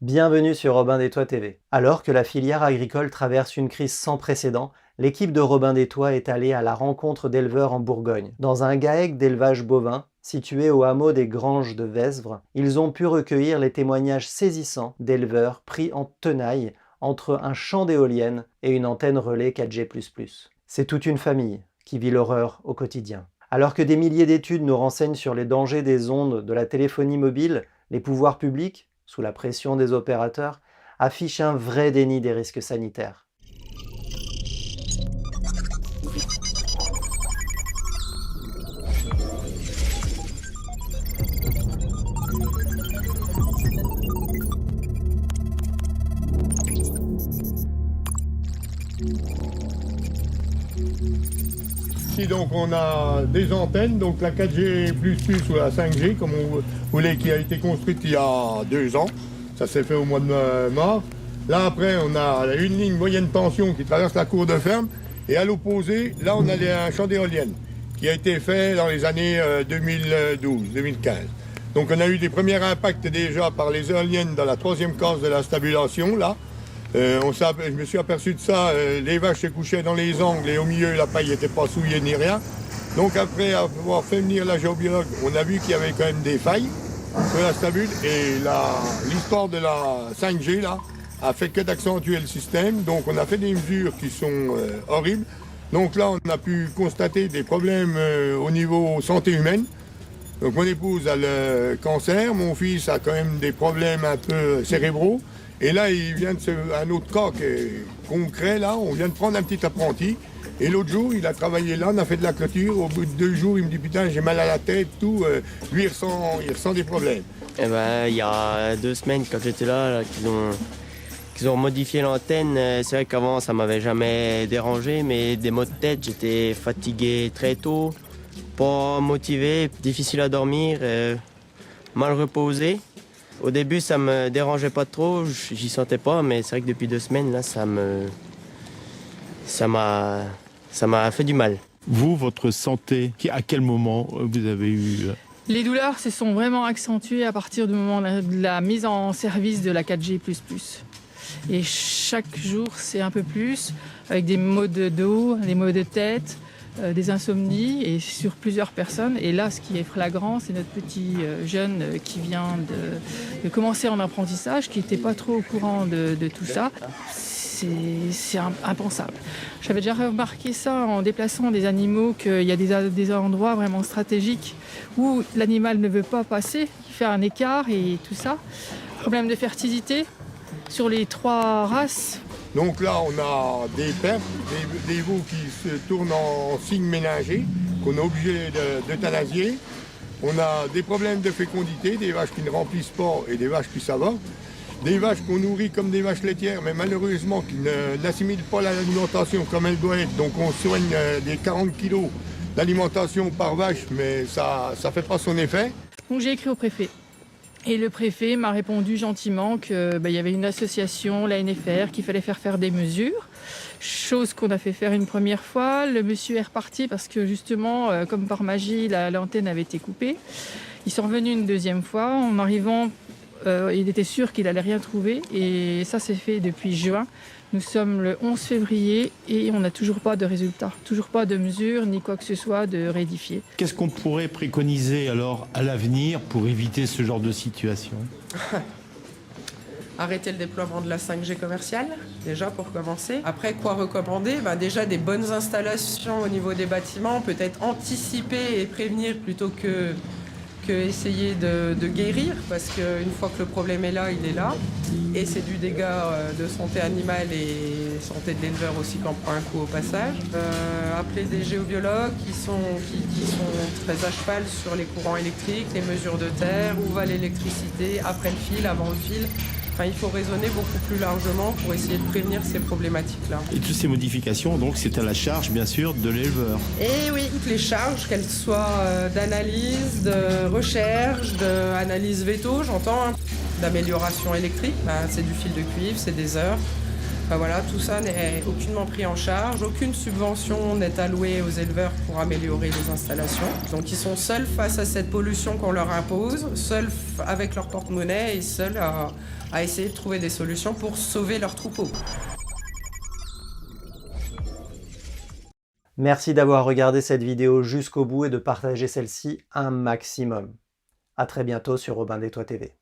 Bienvenue sur Robin des Toits TV. Alors que la filière agricole traverse une crise sans précédent, l'équipe de Robin des Toits est allée à la rencontre d'éleveurs en Bourgogne. Dans un GAEC d'élevage bovin, situé au hameau des Granges de Vesvres, ils ont pu recueillir les témoignages saisissants d'éleveurs pris en tenaille entre un champ d'éoliennes et une antenne relais 4G++. C'est toute une famille qui vit l'horreur au quotidien. Alors que des milliers d'études nous renseignent sur les dangers des ondes de la téléphonie mobile, les pouvoirs publics, sous la pression des opérateurs, affichent un vrai déni des risques sanitaires. Ici donc on a des antennes, donc la 4G++ ou la 5G comme vous voulez, qui a été construite il y a 2 ans. Ça s'est fait au mois de mars. Là après on a une ligne moyenne tension qui traverse la cour de ferme et à l'opposé, là on a un champ d'éoliennes qui a été fait dans les années 2012-2015. Donc on a eu des premiers impacts déjà par les éoliennes dans la 3e case de la stabulation là. Je me suis aperçu de ça, les vaches se couchaient dans les angles et au milieu la paille n'était pas souillée ni rien. Donc après avoir fait venir la géobiologue, on a vu qu'il y avait quand même des failles sur la stabule et l'histoire de la 5G là a fait que d'accentuer le système. Donc on a fait des mesures qui sont horribles. Donc là on a pu constater des problèmes au niveau santé humaine. Donc mon épouse a le cancer, mon fils a quand même des problèmes un peu cérébraux. Et là, il vient un autre cas qui est concret, là, on vient de prendre un petit apprenti. Et l'autre jour, il a travaillé là, on a fait de la clôture. Au bout de 2 jours, il me dit, putain, j'ai mal à la tête, tout. Lui, il ressent des problèmes. Eh ben, il y a 2 semaines, quand j'étais là, qu'ils ont modifié l'antenne, c'est vrai qu'avant, ça m'avait jamais dérangé, mais des maux de tête, j'étais fatigué très tôt, pas motivé, difficile à dormir, mal reposé. Au début, ça me dérangeait pas trop, j'y sentais pas, mais c'est vrai que depuis 2 semaines, là, ça m'a fait du mal. Vous, votre santé, à quel moment vous avez eu... Les douleurs se sont vraiment accentuées à partir du moment de la mise en service de la 4G++. Et chaque jour, c'est un peu plus, avec des maux de dos, des maux de tête, des insomnies et sur plusieurs personnes. Et là, ce qui est flagrant, c'est notre petit jeune qui vient de commencer en apprentissage, qui n'était pas trop au courant de tout ça. C'est impensable. J'avais déjà remarqué ça en déplaçant des animaux, qu'il y a des endroits vraiment stratégiques où l'animal ne veut pas passer, qui fait un écart et tout ça. Problème de fertilité sur les 3 races. Donc là, on a des pertes, des veaux qui se tournent en signe ménager, qu'on est obligé d'euthanasier. On a des problèmes de fécondité, des vaches qui ne remplissent pas et des vaches qui s'avortent. Des vaches qu'on nourrit comme des vaches laitières, mais malheureusement qui n'assimilent pas l'alimentation comme elle doit être. Donc on soigne des 40 kilos d'alimentation par vache, mais ça ne fait pas son effet. Donc j'ai écrit au préfet. Et le préfet m'a répondu gentiment qu'il y avait une association, la NFR, qu'il fallait faire des mesures. Chose qu'on a fait faire une première fois. Le monsieur est reparti parce que justement, comme par magie, l'antenne avait été coupée. Ils sont revenus une 2e fois. En arrivant, il était sûr qu'il n'allait rien trouver. Et ça s'est fait depuis juin. Nous sommes le 11 février et on n'a toujours pas de résultats, toujours pas de mesures ni quoi que ce soit de réédifier. Qu'est-ce qu'on pourrait préconiser alors à l'avenir pour éviter ce genre de situation ? Arrêter le déploiement de la 5G commerciale, déjà pour commencer. Après, quoi recommander ? Déjà des bonnes installations au niveau des bâtiments, peut-être anticiper et prévenir plutôt que essayer de guérir, parce qu'une fois que le problème est là, il est là. Et c'est du dégât de santé animale et santé de l'éleveur aussi qui en prend un coup au passage. Appeler des géobiologues qui sont très à cheval sur les courants électriques, les mesures de terre, où va l'électricité, après le fil, avant le fil. Enfin, il faut raisonner beaucoup plus largement pour essayer de prévenir ces problématiques-là. Et toutes ces modifications, donc, c'est à la charge, bien sûr, de l'éleveur. Et oui, toutes les charges, qu'elles soient d'analyse, de recherche, d'analyse veto, j'entends, d'amélioration électrique, c'est du fil de cuivre, c'est des heures. Enfin, voilà, tout ça n'est aucunement pris en charge, aucune subvention n'est allouée aux éleveurs pour améliorer les installations. Donc ils sont seuls face à cette pollution qu'on leur impose, seuls avec leur porte-monnaie et seuls à essayer de trouver des solutions pour sauver leur troupeau. Merci d'avoir regardé cette vidéo jusqu'au bout et de partager celle-ci un maximum. À très bientôt sur Robin des Toits TV.